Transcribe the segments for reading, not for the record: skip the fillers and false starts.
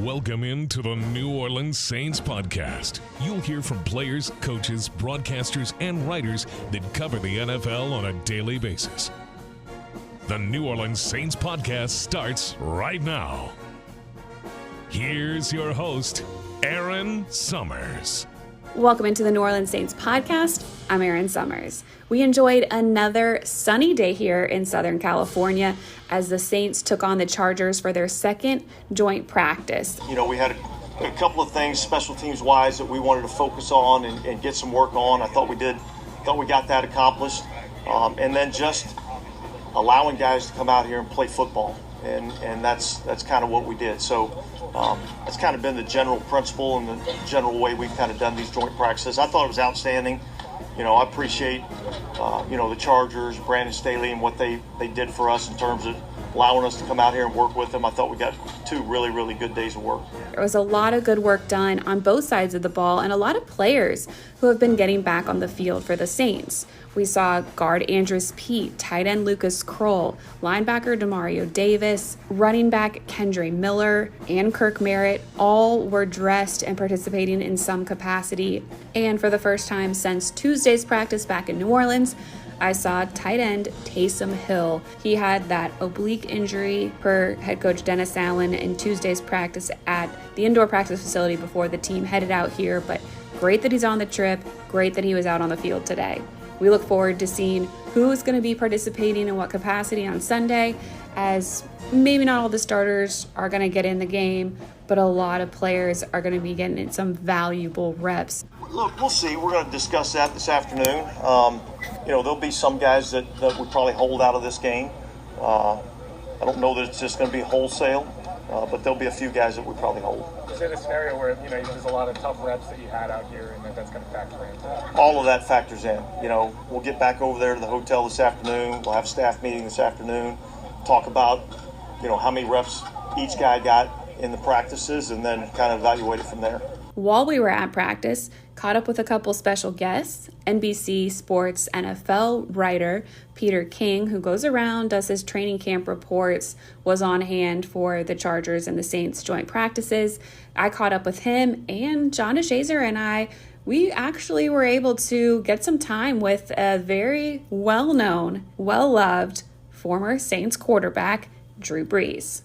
Welcome into the New Orleans Saints podcast. You'll hear from players, coaches, broadcasters, and writers that cover the NFL on a daily basis. The New Orleans Saints podcast starts right now. Here's your host, Erin Summers. Welcome into the New Orleans Saints podcast. I'm Erin Summers. We enjoyed another sunny day here in Southern California as the Saints took on the Chargers for their second joint practice. You know, we had a couple of things special teams wise that we wanted to focus on and get some work on. I thought we got that accomplished. And then just allowing guys to come out here and play football. And that's kind of what we did. So that's kind of been the general principle and the general way we've kind of done these joint practices. I thought it was outstanding. You know, I appreciate, the Chargers, Brandon Staley, and what they did for us in terms of allowing us to come out here and work with them. I thought we got two really, really good days of work. There was a lot of good work done on both sides of the ball and a lot of players who have been getting back on the field for the Saints. We saw guard Andrus Peat, tight end Lucas Kroll, linebacker Demario Davis, running back Kendre Miller, and Kirk Merritt. All were dressed and participating in some capacity. And for the first time since Tuesday's practice back in New Orleans, I saw tight end Taysom Hill. He had that oblique injury per head coach Dennis Allen in Tuesday's practice at the indoor practice facility before the team headed out here. But great that he's on the trip. Great that he was out on the field today. We look forward to seeing who is going to be participating in what capacity on Sunday, as maybe not all the starters are going to get in the game, but a lot of players are going to be getting in some valuable reps. Look, we'll see. We're going to discuss that this afternoon. There'll be some guys that we probably hold out of this game. I don't know that it's just going to be wholesale, but there'll be a few guys that we probably hold. Is it a scenario where, there's a lot of tough reps that you had out here and that's going to factor in? All of that factors in. We'll get back over there to the hotel this afternoon. We'll have a staff meeting this afternoon, talk about, how many reps each guy got in the practices, and then kind of evaluate it from there. While we were at practice, caught up with a couple special guests. NBC Sports NFL writer Peter King, who goes around, does his training camp reports, was on hand for the Chargers and the Saints joint practices. I caught up with him, and John DeShazier and we actually were able to get some time with a very well-known, well-loved former Saints quarterback, Drew Brees.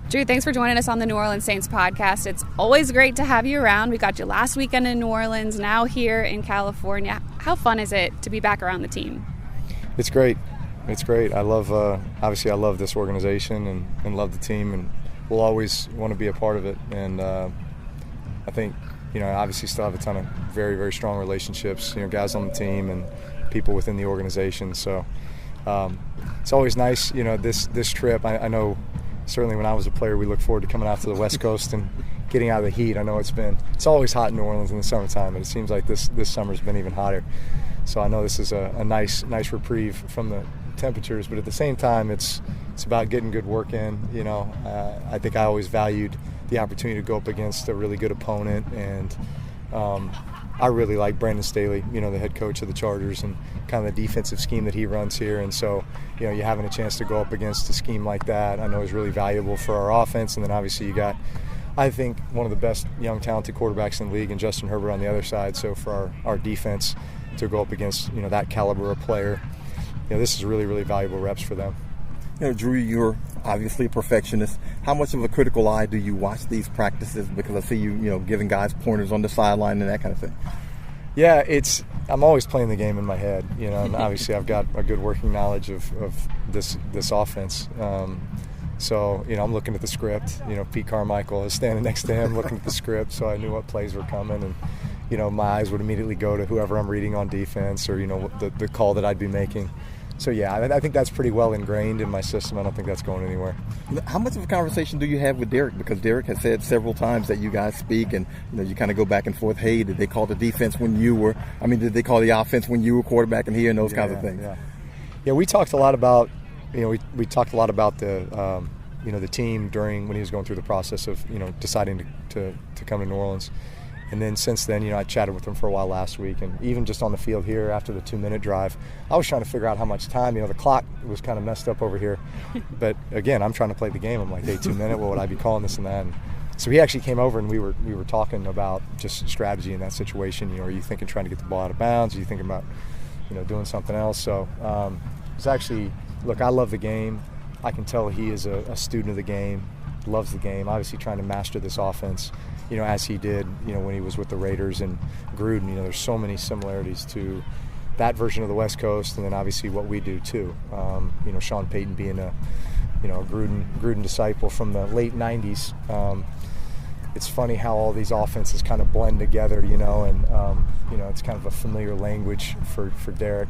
Drew, thanks for joining us on the New Orleans Saints podcast. It's always great to have you around. We got you last weekend in New Orleans, now here in California. How fun is it to be back around the team? It's great. It's great. I love, obviously I love this organization and love the team, and we'll always want to be a part of it. And I think, obviously still have a ton of very, very strong relationships, guys on the team and people within the organization. So it's always nice, this trip. I know certainly when I was a player, we look forward to coming out to the West Coast and getting out of the heat. I know it's always hot in New Orleans in the summertime, but it seems like this summer's been even hotter. So I know this is a nice reprieve from the temperatures, but at the same time, it's about getting good work in. I think I always valued the opportunity to go up against a really good opponent, and I really like Brandon Staley, the head coach of the Chargers, and kind of the defensive scheme that he runs here. And so, you having a chance to go up against a scheme like that, I know is really valuable for our offense. And then obviously you got, I think, one of the best young talented quarterbacks in the league, and Justin Herbert on the other side. So for our defense to go up against, that caliber of player, this is really, really valuable reps for them. Drew, you're obviously a perfectionist. How much of a critical eye do you watch these practices? Because I see you, giving guys pointers on the sideline and that kind of thing. Yeah, I'm always playing the game in my head, and obviously I've got a good working knowledge of this offense. So, I'm looking at the script. Pete Carmichael is standing next to him looking at the script, so I knew what plays were coming. And, my eyes would immediately go to whoever I'm reading on defense, or, the call that I'd be making. So, yeah, I think that's pretty well ingrained in my system. I don't think that's going anywhere. How much of a conversation do you have with Derek? Because Derek has said several times that you guys speak and, you kind of go back and forth. Hey, did they call the defense when you were – did they call the offense when you were quarterbacking here and those kinds of things? Yeah, we talked a lot about – we talked a lot about the the team during when he was going through the process of, deciding to come to New Orleans. And then since then, I chatted with him for a while last week, and even just on the field here after the 2-minute drive, I was trying to figure out how much time, the clock was kind of messed up over here. But again, I'm trying to play the game. I'm like, hey, 2 minute, what would I be calling this and that? And So he actually came over and we were talking about just strategy in that situation. Are you thinking trying to get the ball out of bounds? Are you thinking about, doing something else? So it's actually, look, I love the game. I can tell he is a student of the game, loves the game, obviously trying to master this offense, as he did, when he was with the Raiders and Gruden. There's so many similarities to that version of the West Coast, and then obviously what we do too. Sean Payton being a Gruden disciple from the late 90s. It's funny how all these offenses kind of blend together, and it's kind of a familiar language for Derek.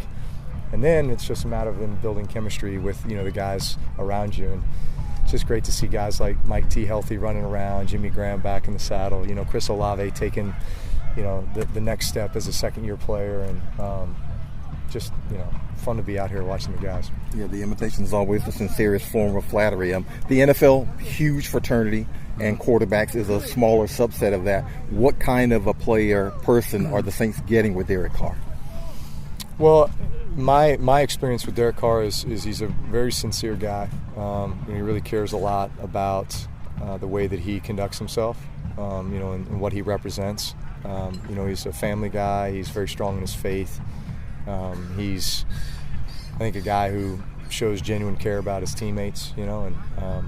And then it's just a matter of them building chemistry with, the guys around you. And it's just great to see guys like Mike T healthy running around, Jimmy Graham back in the saddle, Chris Olave taking, the next step as a second-year player. And just, fun to be out here watching the guys. Yeah, the imitation is always the sincerest form of flattery. The NFL, huge fraternity, and quarterbacks is a smaller subset of that. What kind of a person are the Saints getting with Derek Carr? Well, my experience with Derek Carr is he's a very sincere guy. He really cares a lot about the way that he conducts himself, and what he represents. He's a family guy. He's very strong in his faith. He's, I think, a guy who shows genuine care about his teammates, and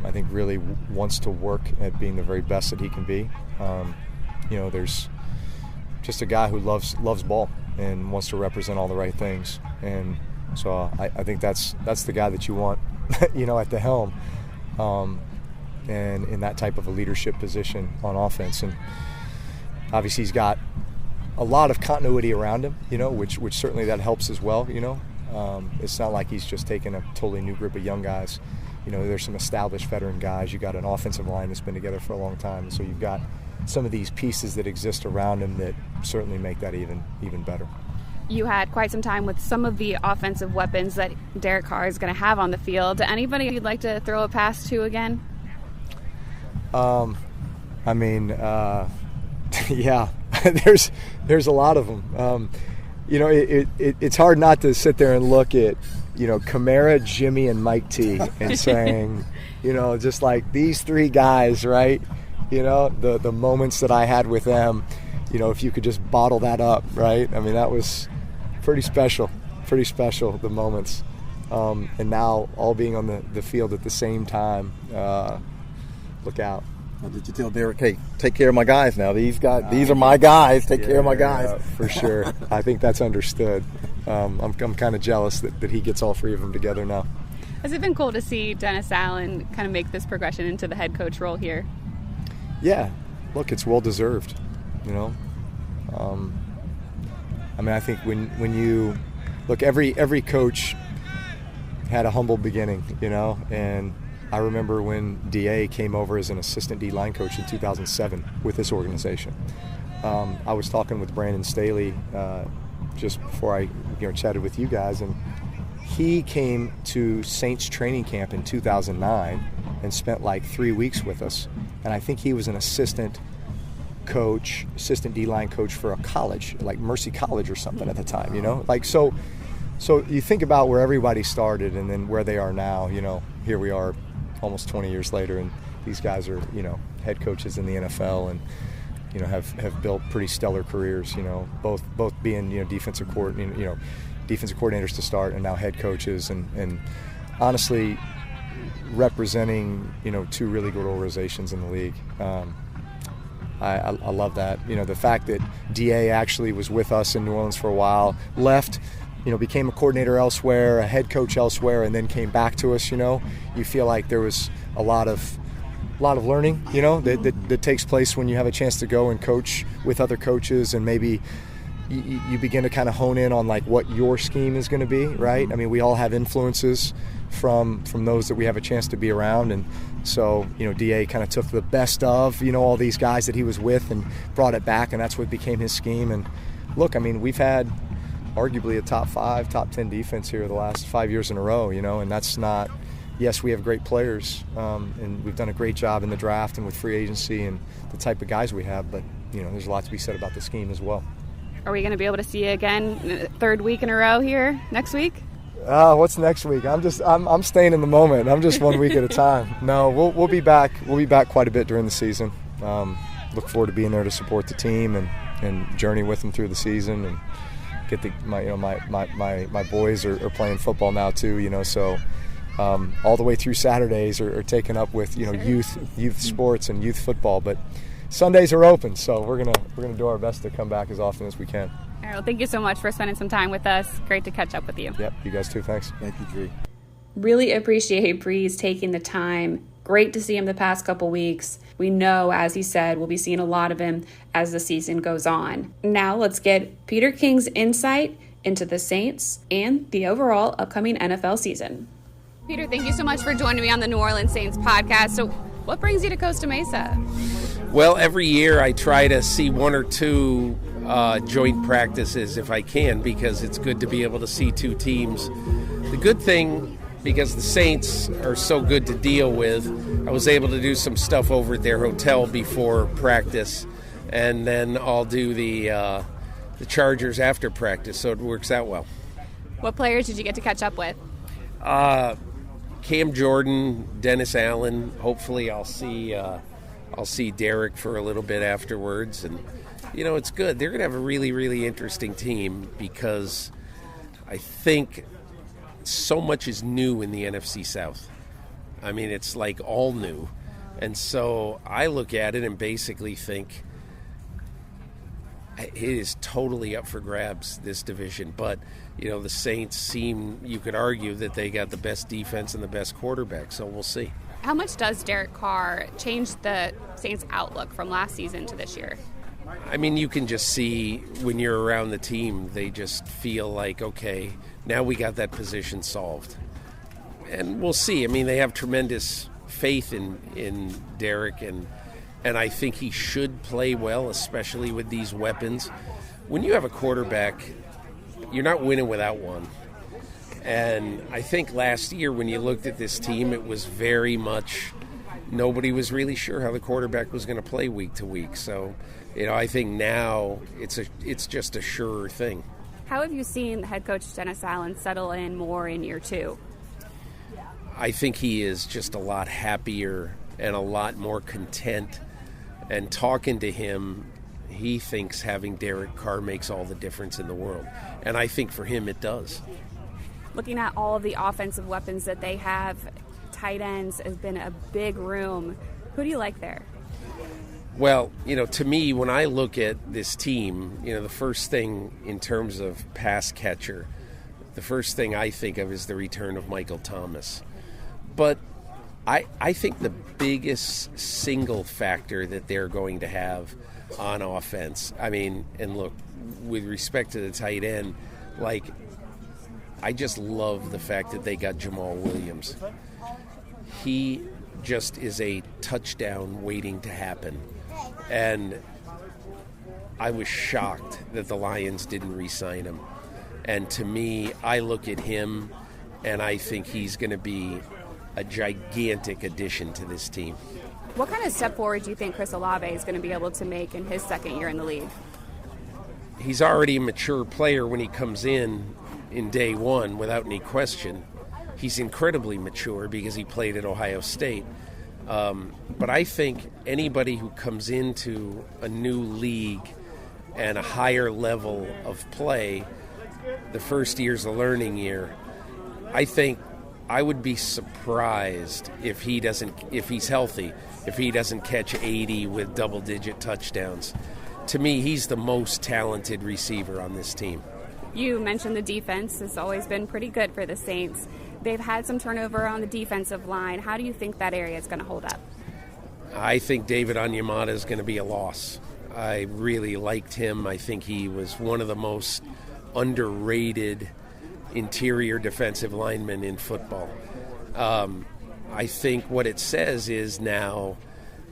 I think really wants to work at being the very best that he can be. There's just a guy who loves ball and wants to represent all the right things. And so I think that's the guy that you want, at the helm, and in that type of a leadership position on offense. And obviously he's got a lot of continuity around him, which certainly that helps as well. It's not like he's just taking a totally new group of young guys. There's some established veteran guys. You got an offensive line that's been together for a long time. So you've got some of these pieces that exist around him that certainly make that even better. You had quite some time with some of the offensive weapons that Derek Carr is going to have on the field. Anybody you'd like to throw a pass to again? Yeah, there's a lot of them. It's hard not to sit there and look at, Kamara, Jimmy, and Mike T and saying, just like these three guys, right? The moments that I had with them, if you could just bottle that up, right? That was pretty special, the moments. And now all being on the field at the same time, look out. Did you tell Derek, hey, take care of my guys now? These are my guys. Take care of my guys. For sure. I think that's understood. I'm kind of jealous that he gets all three of them together now. Has it been cool to see Dennis Allen kind of make this progression into the head coach role here? Yeah. Look, it's well-deserved, I think when you look, every coach had a humble beginning, and I remember when D.A. came over as an assistant D-line coach in 2007 with this organization. I was talking with Brandon Staley just before I chatted with you guys, and he came to Saints training camp in 2009 and spent like 3 weeks with us. And I think he was an assistant D-line coach for a college, like Mercy College or something at the time, So you think about where everybody started and then where they are now, here we are almost 20 years later, and these guys are, head coaches in the NFL and, have built pretty stellar careers, both being, defensive coordinators to start and now head coaches and honestly representing, two really good organizations in the league. I love that. The fact that D.A. actually was with us in New Orleans for a while, left, became a coordinator elsewhere, a head coach elsewhere, and then came back to us, you feel like there was a lot of learning, that takes place when you have a chance to go and coach with other coaches, and maybe you begin to kind of hone in on like what your scheme is going to be, right? We all have influences from those that we have a chance to be around, and so, D.A. kind of took the best of, all these guys that he was with and brought it back, and that's what became his scheme. And look, we've had arguably a top 5, top 10 defense here the last 5 years in a row, and that's not, yes, we have great players, and we've done a great job in the draft and with free agency and the type of guys we have, but, there's a lot to be said about the scheme as well. Are we going to be able to see you again third week in a row here next week? What's next week? I'm staying in the moment. I'm just 1 week at a time. No, we'll be back. We'll be back quite a bit during the season. look forward to being there to support the team and journey with them through the season, and get my boys are playing football now too, so all the way through Saturdays are taken up with youth sports and youth football, but Sundays are open, so we're gonna do our best to come back as often as we can. All right, well, thank you so much for spending some time with us. Great to catch up with you. Yep, you guys too. Thanks. Thank you, Dree. Really appreciate Brees taking the time. Great to see him the past couple weeks. We know, as he said, we'll be seeing a lot of him as the season goes on. Now let's get Peter King's insight into the Saints and the overall upcoming NFL season. Peter, thank you so much for joining me on the New Orleans Saints podcast. So what brings you to Costa Mesa? Well, every year I try to see one or two joint practices if I can, because it's good to be able to see two teams. The good thing, because the Saints are so good to deal with, I was able to do some stuff over at their hotel before practice, and then I'll do the Chargers after practice, so it works out well. What players did you get to catch up with? Cam Jordan, Dennis Allen. Hopefully I'll see Derek for a little bit afterwards, and it's good. They're going to have a really, really interesting team, because I think so much is new in the NFC South. I mean, it's like all new. And so I look at it and basically think it is totally up for grabs, this division. But, the Saints seem, you could argue that they got the best defense and the best quarterback, so we'll see. How much does Derek Carr change the Saints' outlook from last season to this year? I mean, you can just see when you're around the team, they just feel like, okay, now we got that position solved. And we'll see. I mean, they have tremendous faith in Derek, and I think he should play well, especially with these weapons. When you have a quarterback, you're not winning without one. And I think last year when you looked at this team, it was very much nobody was really sure how the quarterback was going to play week to week. So, I think now it's just a surer thing. How have you seen head coach Dennis Allen settle in more in year two? I think he is just a lot happier and a lot more content. And talking to him, he thinks having Derek Carr makes all the difference in the world. And I think for him it does. Looking at all of the offensive weapons that they have, tight ends has been a big room. Who do you like there? Well, to me, when I look at this team, the first thing in terms of pass catcher, the first thing I think of is the return of Michael Thomas. But I think the biggest single factor that they're going to have on offense, and look, with respect to the tight end, I just love the fact that they got Jamal Williams. He just is a touchdown waiting to happen. And I was shocked that the Lions didn't re-sign him. And to me, I look at him and I think he's going to be a gigantic addition to this team. What kind of step forward do you think Chris Olave is going to be able to make in his second year in the league? He's already a mature player when he comes in day one, without any question. He's incredibly mature because he played at Ohio State. But I think anybody who comes into a new league and a higher level of play, the first year's a learning year. I think I would be surprised if he's healthy, if he doesn't catch 80 with double-digit touchdowns. To me, he's the most talented receiver on this team. You mentioned the defense has always been pretty good for the Saints. They've had some turnover on the defensive line. How do you think that area is going to hold up? I think David Onyemata is going to be a loss. I really liked him. I think he was one of the most underrated interior defensive linemen in football. I think what it says is now,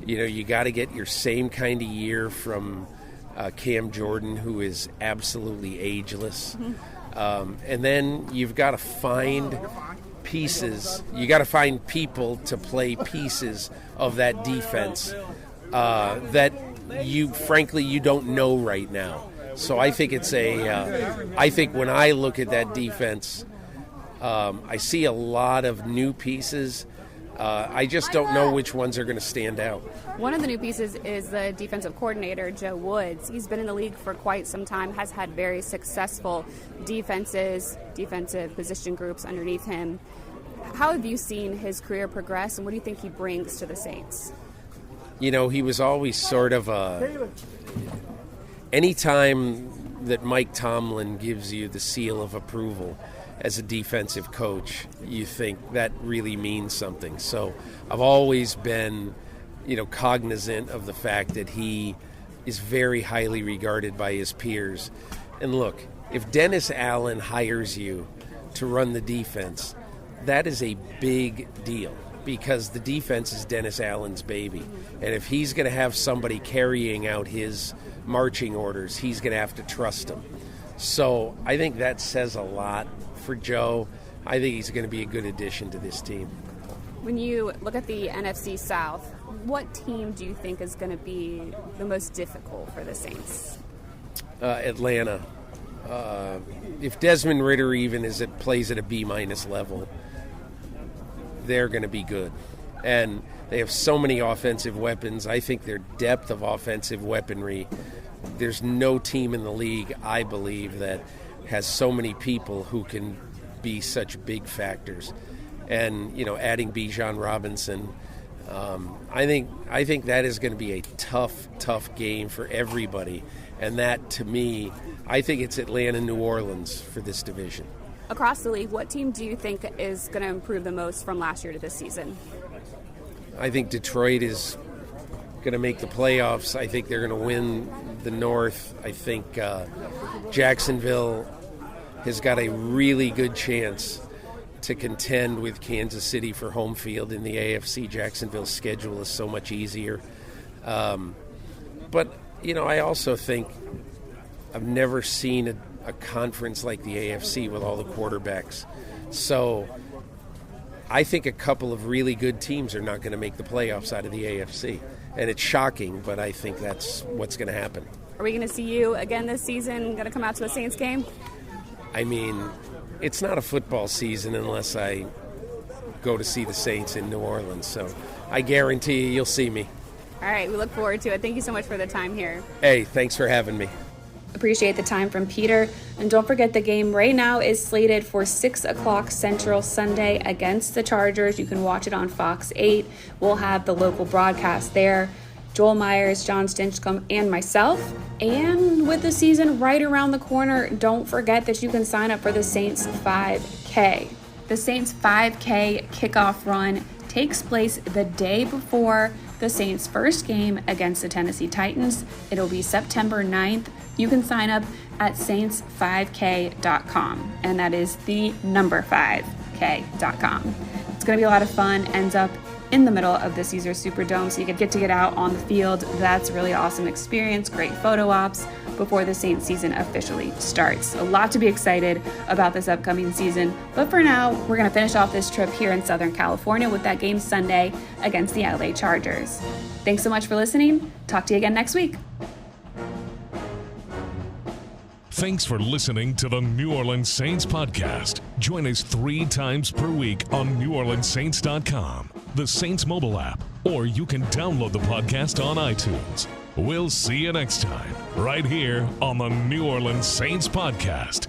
you got to get your same kind of year from Cam Jordan, who is absolutely ageless. And then you've got to find pieces. You got to find people to play pieces of that defense that you don't know right now. So I think I think when I look at that defense, I see a lot of new pieces. I just don't know which ones are going to stand out. One of the new pieces is the defensive coordinator, Joe Woods. He's been in the league for quite some time, has had very successful defensive position groups underneath him. How have you seen his career progress, and what do you think he brings to the Saints? You know, he was always sort of anytime that Mike Tomlin gives you the seal of approval as a defensive coach, you think that really means something. So I've always been, cognizant of the fact that he is very highly regarded by his peers. And look, if Dennis Allen hires you to run the defense, that is a big deal because the defense is Dennis Allen's baby. And if he's going to have somebody carrying out his marching orders, he's going to have to trust them. So I think that says a lot for Joe. I think he's going to be a good addition to this team. When you look at the NFC South, what team do you think is going to be the most difficult for the Saints? Atlanta. If Desmond Ridder even plays at a B- level, they're going to be good. And they have so many offensive weapons. I think their depth of offensive weaponry, there's no team in the league, I believe, that has so many people who can be such big factors. And, adding Bijan Robinson, I think that is going to be a tough game for everybody. And that, to me, I think it's Atlanta, New Orleans for this division. Across the league, what team do you think is going to improve the most from last year to this season? I think Detroit is going to make the playoffs. I think they're going to win the North. I think Jacksonville has got a really good chance to contend with Kansas City for home field in the AFC. Jacksonville's schedule is so much easier. But, I also think I've never seen a conference like the AFC with all the quarterbacks. So I think a couple of really good teams are not going to make the playoffs out of the AFC. And it's shocking, but I think that's what's going to happen. Are we going to see you again this season, going to come out to a Saints game? I mean, it's not a football season unless I go to see the Saints in New Orleans. So I guarantee you'll see me. All right, we look forward to it. Thank you so much for the time here. Hey, thanks for having me. Appreciate the time from Peter. And don't forget, the game right now is slated for 6 o'clock Central Sunday against the Chargers. You can watch it on Fox 8. We'll have the local broadcast there. Joel Myers, John Stinchcomb, and myself. And with the season right around the corner, don't forget that you can sign up for the Saints 5K. The Saints 5K kickoff run takes place the day before the Saints' first game against the Tennessee Titans. It'll be September 9th. You can sign up at saints5k.com, and that is the number 5k.com. It's going to be a lot of fun. Ends up in the middle of the Caesars Superdome, so you get to get out on the field. That's a really awesome experience. Great photo ops before the Saints season officially starts. A lot to be excited about this upcoming season. But for now, we're going to finish off this trip here in Southern California with that game Sunday against the LA Chargers. Thanks so much for listening. Talk to you again next week. Thanks for listening to the New Orleans Saints podcast. Join us 3 times per week on NewOrleansSaints.com, the Saints mobile app, or you can download the podcast on iTunes. We'll see you next time, right here on the New Orleans Saints podcast.